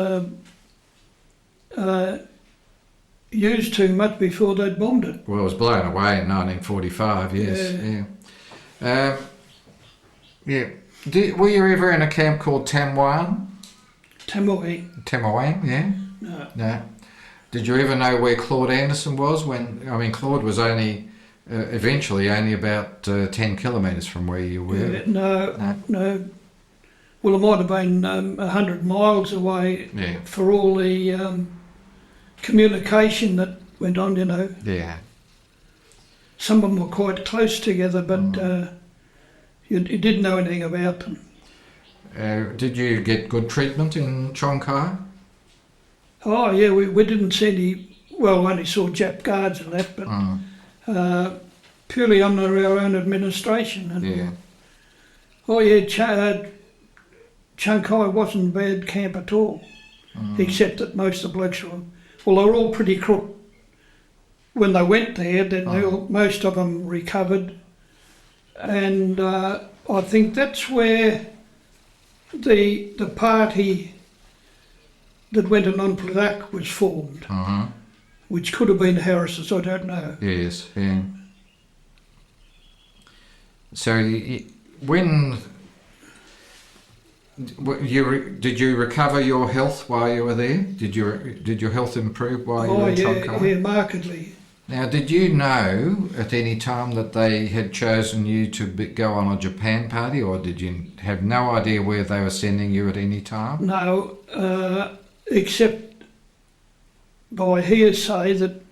[SPEAKER 2] used too much before they'd bombed it.
[SPEAKER 1] Well, it was blown away in 1945. Yes. Yeah. Yeah. Were you ever in a camp called Tamwan?
[SPEAKER 2] Tamui.
[SPEAKER 1] Tamawang, yeah?
[SPEAKER 2] No.
[SPEAKER 1] No. Did you ever know where Claude Anderson was when, Claude was only, eventually only about 10 kilometres from where you were?
[SPEAKER 2] Yeah, no. Well, it might have been 100 miles away
[SPEAKER 1] Yeah.
[SPEAKER 2] for all the communication that went on,
[SPEAKER 1] Yeah.
[SPEAKER 2] Some of them were quite close together, but you didn't know anything about them.
[SPEAKER 1] Did you get good treatment in Chungkai?
[SPEAKER 2] Oh, yeah, we didn't see any, well, only saw Jap guards and that, but purely under our own administration. And,
[SPEAKER 1] Yeah.
[SPEAKER 2] Oh, yeah, Chungkai wasn't a bad camp at all, except that most of the blokes were, well, they were all pretty crook. When they went there, then most of them recovered. And I think that's where the party that went on Badock was formed, which could have been Harris's, I don't know.
[SPEAKER 1] Yes, yeah. So when did you recover your health while you were there? Did your health improve while you were in Chungkai?
[SPEAKER 2] Yeah, markedly.
[SPEAKER 1] Now, did you know at any time that they had chosen you to go on a Japan party, or did you have no idea where they were sending you at any time?
[SPEAKER 2] No, except by hearsay that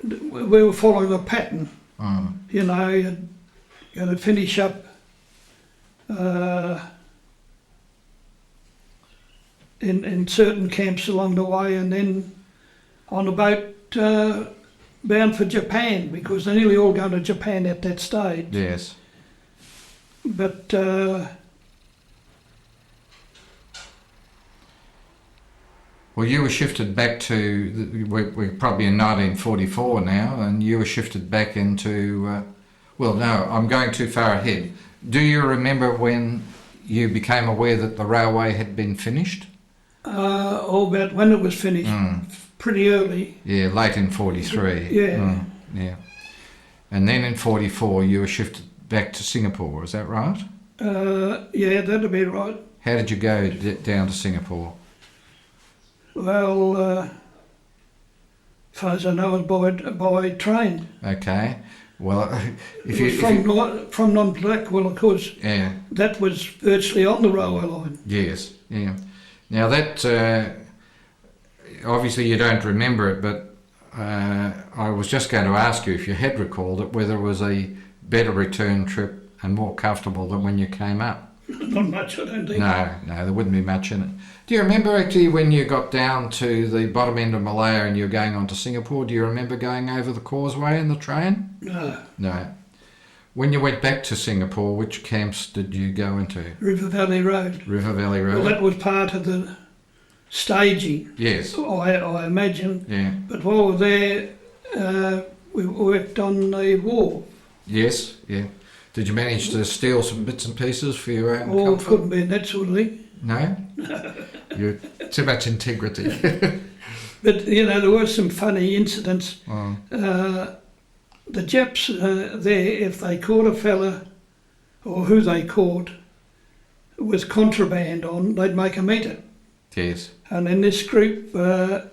[SPEAKER 2] we were following a pattern. You know, you're going to finish up in certain camps along the way, and then on a boat bound for Japan, because they're nearly all going to Japan at that stage.
[SPEAKER 1] Yes.
[SPEAKER 2] But
[SPEAKER 1] Well, you were shifted back to, we're probably in 1944 now, and you were shifted back into, well, no, I'm going too far ahead. Do you remember when you became aware that the railway had been finished?
[SPEAKER 2] About when it was finished, pretty early.
[SPEAKER 1] Yeah, late in 43.
[SPEAKER 2] Yeah.
[SPEAKER 1] Yeah. And then in 44 you were shifted back to Singapore, is that right?
[SPEAKER 2] Yeah, that'd be right.
[SPEAKER 1] How did you go down to Singapore?
[SPEAKER 2] Well, as far as I know, it was by train.
[SPEAKER 1] Okay. Well, if
[SPEAKER 2] It was from Non-Black, well, of course,
[SPEAKER 1] yeah.
[SPEAKER 2] that was virtually on the railway line.
[SPEAKER 1] Yes, yeah. Now that, obviously you don't remember it, but I was just going to ask you, if you had recalled it, whether it was a better return trip and more comfortable than when you came up.
[SPEAKER 2] Not much, I don't think.
[SPEAKER 1] No, there wouldn't be much in it. Do you remember actually when you got down to the bottom end of Malaya and you were going on to Singapore, do you remember going over the causeway in the train?
[SPEAKER 2] No.
[SPEAKER 1] No. When you went back to Singapore, which camps did you go into?
[SPEAKER 2] River Valley Road.
[SPEAKER 1] River Valley Road?
[SPEAKER 2] Well, that was part of the staging,
[SPEAKER 1] Yes.
[SPEAKER 2] I imagine.
[SPEAKER 1] Yeah.
[SPEAKER 2] But while we were there, we worked on the war.
[SPEAKER 1] Yes, yeah. Did you manage to steal some bits and pieces for your own
[SPEAKER 2] Or
[SPEAKER 1] comfort?
[SPEAKER 2] couldn't be that sort of thing.
[SPEAKER 1] No? You're too much integrity.
[SPEAKER 2] But, you know, there were some funny incidents.
[SPEAKER 1] Oh.
[SPEAKER 2] The Japs there, if they caught a fella, or who they caught, with contraband on, they'd make them eat it.
[SPEAKER 1] Yes.
[SPEAKER 2] And in this group that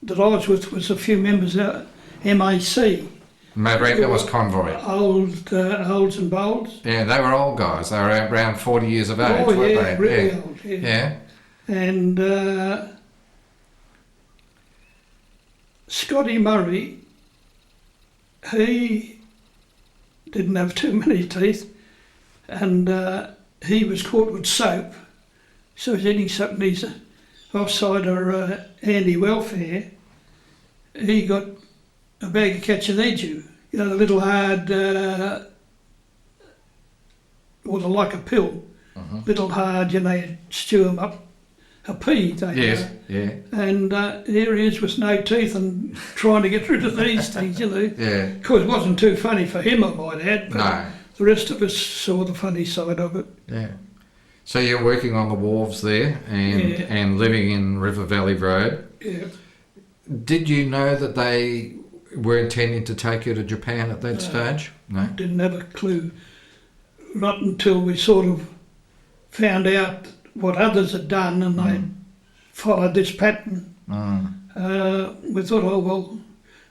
[SPEAKER 2] I was with was a few members of MAC,
[SPEAKER 1] That was convoy.
[SPEAKER 2] olds and bolds.
[SPEAKER 1] Yeah, they were old guys. They were around 40 years of age,
[SPEAKER 2] Oh,
[SPEAKER 1] weren't
[SPEAKER 2] yeah,
[SPEAKER 1] they?
[SPEAKER 2] really
[SPEAKER 1] Yeah.
[SPEAKER 2] old, yeah.
[SPEAKER 1] Yeah.
[SPEAKER 2] And Scotty Murray, he didn't have too many teeth, and he was caught with soap. So he's eating something, he's offside or anti-welfare. He got a bag of Kanchanaburi, you know, the little hard, or like a pill, little hard, you know, you stew them up, a pea, don't you?
[SPEAKER 1] Yes, yeah.
[SPEAKER 2] And here he is with no teeth and trying to get rid of these things, you know.
[SPEAKER 1] Yeah.
[SPEAKER 2] Of course, it wasn't too funny for him, I might add, but
[SPEAKER 1] No.
[SPEAKER 2] the rest of us saw the funny side of it.
[SPEAKER 1] Yeah. So you're working on the wharves there and living in River Valley Road.
[SPEAKER 2] Yeah.
[SPEAKER 1] Did you know that they were intending to take you to Japan at that stage? No.
[SPEAKER 2] Didn't have a clue. Not until we sort of found out what others had done and they followed this pattern. We thought, oh well,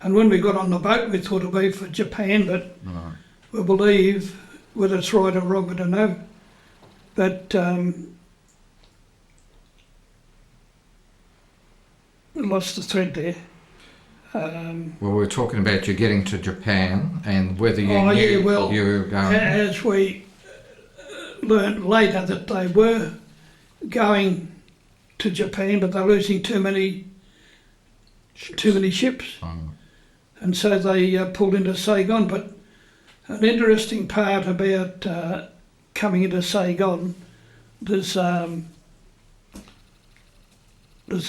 [SPEAKER 2] and when we got on the boat we thought it'd be for Japan, but we believe whether it's right or wrong, I don't know. But we lost the thread there.
[SPEAKER 1] Well, we're talking about you getting to Japan and whether you knew you were going.
[SPEAKER 2] As we learned later that they were going to Japan, but they're losing too many ships, and so they pulled into Saigon. But an interesting part about coming into Saigon, there's a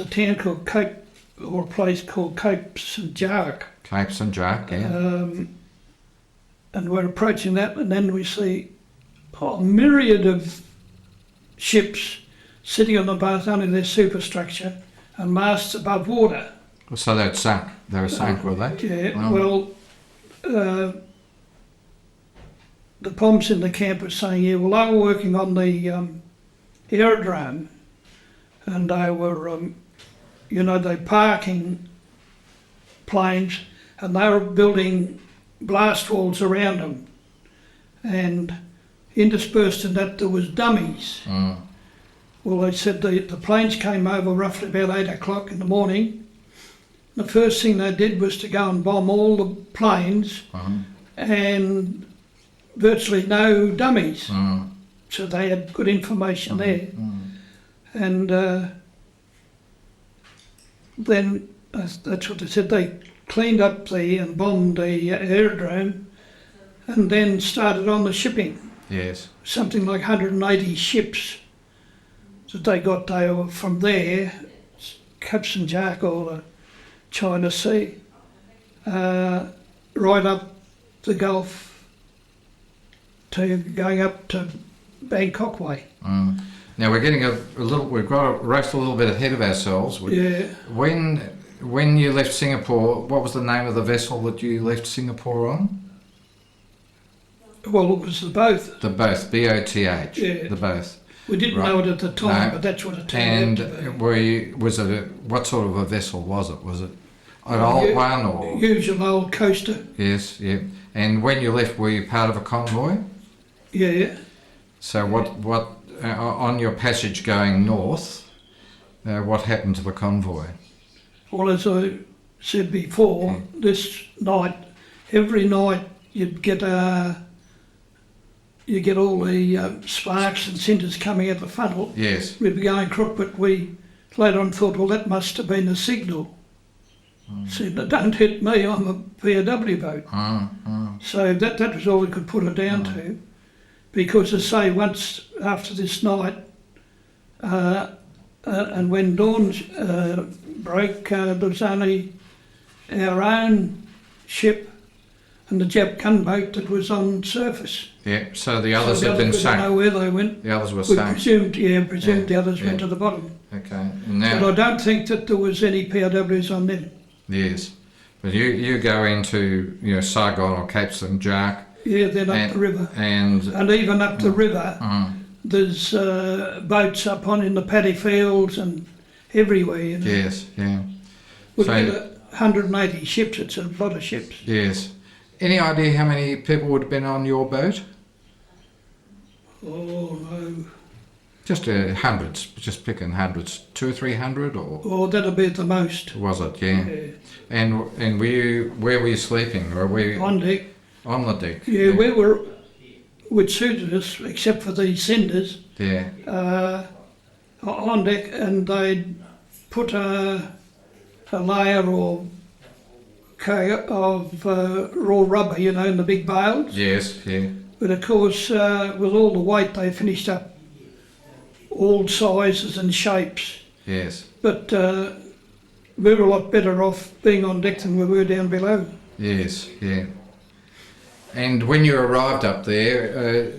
[SPEAKER 2] town called Cape, or a place called Cape St. Jacques.
[SPEAKER 1] Cape St. Jacques, yeah.
[SPEAKER 2] And we're approaching that, and then we see a myriad of ships sitting on the boat under their superstructure and masts above water.
[SPEAKER 1] So they'd sunk. They were sunk, were they?
[SPEAKER 2] Yeah, well, the POMs in the camp were saying, yeah, well, they were working on the aerodrome, and they were, they parking planes, and they were building blast walls around them. And interspersed in that there was dummies. Well, they said the planes came over roughly about 8 o'clock in the morning. The first thing they did was to go and bomb all the planes and virtually no dummies. So they had good information there. And then, that's what they said, they cleaned up there and bombed the aerodrome, and then started on the shipping.
[SPEAKER 1] Yes.
[SPEAKER 2] Something like 180 ships that they got there from there, Kanchanaburi or the China Sea, right up the Gulf to going up to Bangkok way.
[SPEAKER 1] Now we're getting we've got to race a little bit ahead of ourselves.
[SPEAKER 2] Yeah.
[SPEAKER 1] When you left Singapore, what was the name of the vessel that you left Singapore on?
[SPEAKER 2] Well, it was the both.
[SPEAKER 1] The Both, B-O-T-H.
[SPEAKER 2] Yeah.
[SPEAKER 1] The Both.
[SPEAKER 2] We didn't
[SPEAKER 1] Right.
[SPEAKER 2] know it at the time,
[SPEAKER 1] No.
[SPEAKER 2] but that's what it turned out to be.
[SPEAKER 1] Was it what sort of a vessel was it? Was it an old one or?
[SPEAKER 2] Usual old coaster.
[SPEAKER 1] Yes, yeah. And when you left, were you part of a convoy?
[SPEAKER 2] Yeah.
[SPEAKER 1] So what on your passage going north, what happened to the convoy?
[SPEAKER 2] Well, as I said before, this night, every night you'd get you get all the sparks and cinders coming out the funnel.
[SPEAKER 1] Yes.
[SPEAKER 2] We'd be going crook, but we later on thought, well, that must have been a signal. Said, don't hit me, I'm a POW boat. So that was all we could put it down to. Because, as I say, once after this night, and when dawn broke, there was only our own ship and the Jap gunboat that was on surface.
[SPEAKER 1] Yeah, so the others had been
[SPEAKER 2] We don't
[SPEAKER 1] sunk.
[SPEAKER 2] know where they went.
[SPEAKER 1] The others were
[SPEAKER 2] We
[SPEAKER 1] sunk.
[SPEAKER 2] presumed the others
[SPEAKER 1] Yeah.
[SPEAKER 2] went to the bottom.
[SPEAKER 1] Okay. And
[SPEAKER 2] But
[SPEAKER 1] now,
[SPEAKER 2] I don't think that there was any POWs on them.
[SPEAKER 1] yes. But you go into Saigon or Cape St. Jacques
[SPEAKER 2] Yeah, then up
[SPEAKER 1] and
[SPEAKER 2] the river.
[SPEAKER 1] and
[SPEAKER 2] Even up the river, there's boats up in the paddy fields and everywhere.
[SPEAKER 1] yes, yeah.
[SPEAKER 2] We've
[SPEAKER 1] So-
[SPEAKER 2] got 180 ships, it's a lot of ships.
[SPEAKER 1] Yes. Any idea how many people would have been on your boat?
[SPEAKER 2] Oh no.
[SPEAKER 1] Just hundreds, just picking hundreds, 200 or 300, or
[SPEAKER 2] Oh, that'll be at the most.
[SPEAKER 1] was it? Yeah.
[SPEAKER 2] Yeah.
[SPEAKER 1] And where were you sleeping? Or were you
[SPEAKER 2] On deck.
[SPEAKER 1] on the deck?
[SPEAKER 2] Yeah, which suited us, except for the cinders,
[SPEAKER 1] Yeah.
[SPEAKER 2] on deck, and they'd put a layer of raw rubber, in the big bales.
[SPEAKER 1] Yes. Yeah.
[SPEAKER 2] But of course, with all the weight, they finished up all sizes and shapes.
[SPEAKER 1] Yes.
[SPEAKER 2] But we were a lot better off being on deck than we were down below.
[SPEAKER 1] Yes. Yeah. And when you arrived up there,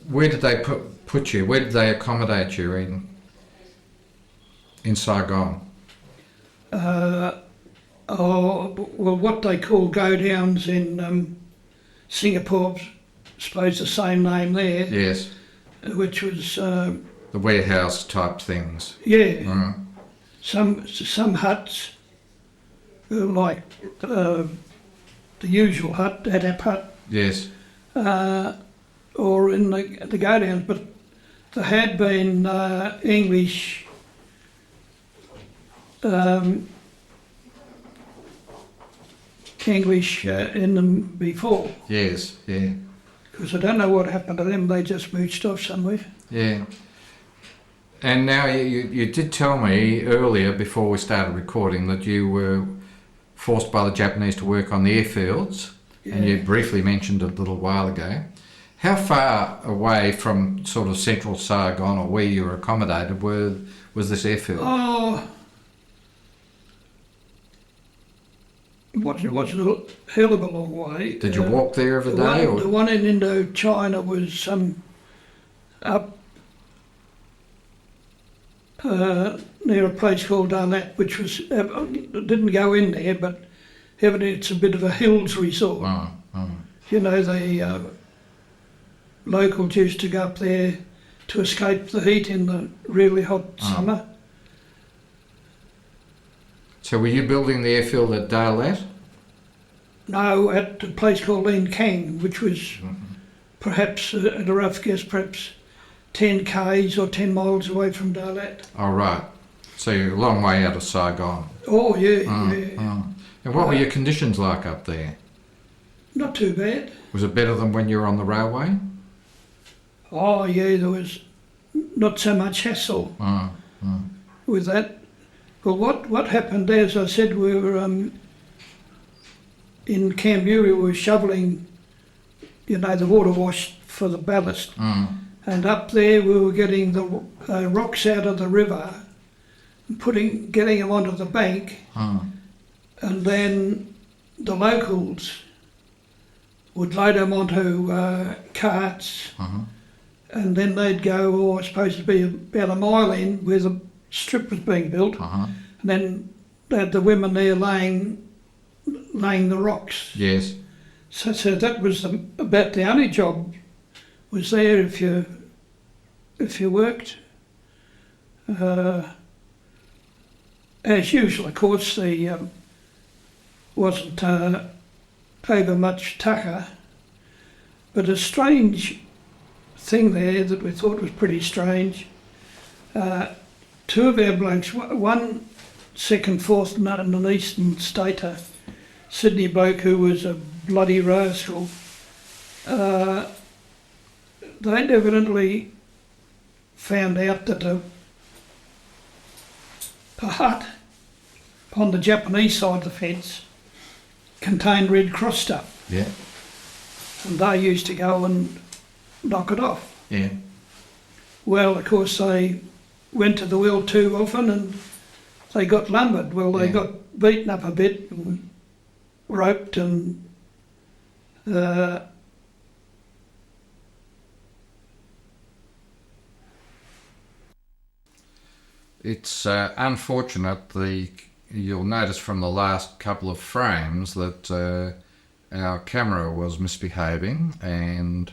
[SPEAKER 1] where did they put you? Where did they accommodate you in Saigon?
[SPEAKER 2] What they call go-downs in Singapore, I suppose the same name there,
[SPEAKER 1] Yes.
[SPEAKER 2] which was,
[SPEAKER 1] The warehouse type things.
[SPEAKER 2] yeah, some huts, like the usual hut, Dalat hut,
[SPEAKER 1] Yes.
[SPEAKER 2] or in the go-downs, but there had been English in them before,
[SPEAKER 1] Yes. Yeah.
[SPEAKER 2] because I don't know what happened to them, they just mooched off somewhere.
[SPEAKER 1] Yeah. And now you did tell me earlier, before we started recording, that you were forced by the Japanese to work on the airfields, and you briefly mentioned it a little while ago. How far away from sort of central Saigon, or where you were accommodated, was this airfield?
[SPEAKER 2] Oh, it was a hell of a long way.
[SPEAKER 1] Did you walk there every day?
[SPEAKER 2] The one in Indochina was up near a place called Dalat, which was didn't go in there, but evidently it's a bit of a hills resort. The locals used to go up there to escape the heat in the really hot summer.
[SPEAKER 1] So were you building the airfield at Dalat?
[SPEAKER 2] No, at a place called Kang, which was perhaps, at a rough guess, perhaps 10 k's or 10 miles away from Dalat.
[SPEAKER 1] Oh, right. So you're a long way out of Saigon.
[SPEAKER 2] Oh, yeah, yeah.
[SPEAKER 1] And what were your conditions like up there?
[SPEAKER 2] Not too bad.
[SPEAKER 1] Was it better than when you were on the railway?
[SPEAKER 2] Oh, yeah, there was not so much hassle with that. Well, what happened, as I said, we were in Kanchanaburi, we were shoveling, the water wash for the ballast. And up there we were getting the rocks out of the river, and getting them onto the bank, and then the locals would load them onto carts, and then they'd go, I suppose it'd be about a mile in where the strip was being built, and then they had the women there laying the rocks.
[SPEAKER 1] Yes.
[SPEAKER 2] So that was about the only job was there if you worked. As usual, of course, the wasn't over much tucker, but a strange thing there that we thought was pretty strange. Two of our blokes, one second, fourth, and an eastern stater, Sydney bloke who was a bloody rascal. They'd evidently found out that a hut on the Japanese side of the fence contained Red Cross stuff.
[SPEAKER 1] Yeah.
[SPEAKER 2] And they used to go and knock it off.
[SPEAKER 1] Yeah.
[SPEAKER 2] Well, of course, they went to the well too often and they got lumbered. Well, they got beaten up a bit and roped and
[SPEAKER 1] it's unfortunate. You'll notice from the last couple of frames that our camera was misbehaving, and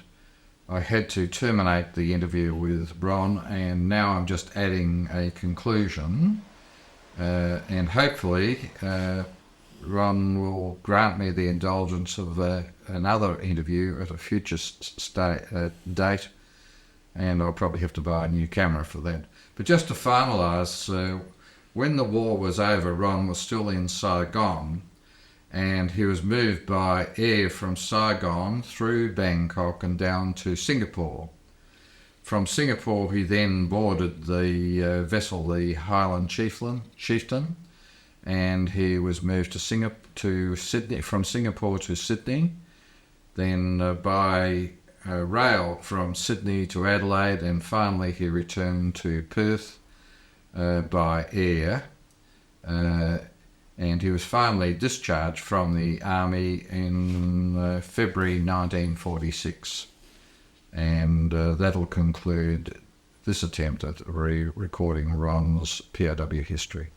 [SPEAKER 1] I had to terminate the interview with Ron, and now I'm just adding a conclusion, and hopefully Ron will grant me the indulgence of another interview at a future date, and I'll probably have to buy a new camera for that. But just to finalise, when the war was over, Ron was still in Saigon, and he was moved by air from Saigon through Bangkok and down to Singapore. From Singapore he then boarded the vessel, the Highland Chieftain, and he was moved to Sydney, from Singapore to Sydney, then by rail from Sydney to Adelaide, and finally he returned to Perth by air, and he was finally discharged from the army in February 1946, and that'll conclude this attempt at recording Ron's POW history.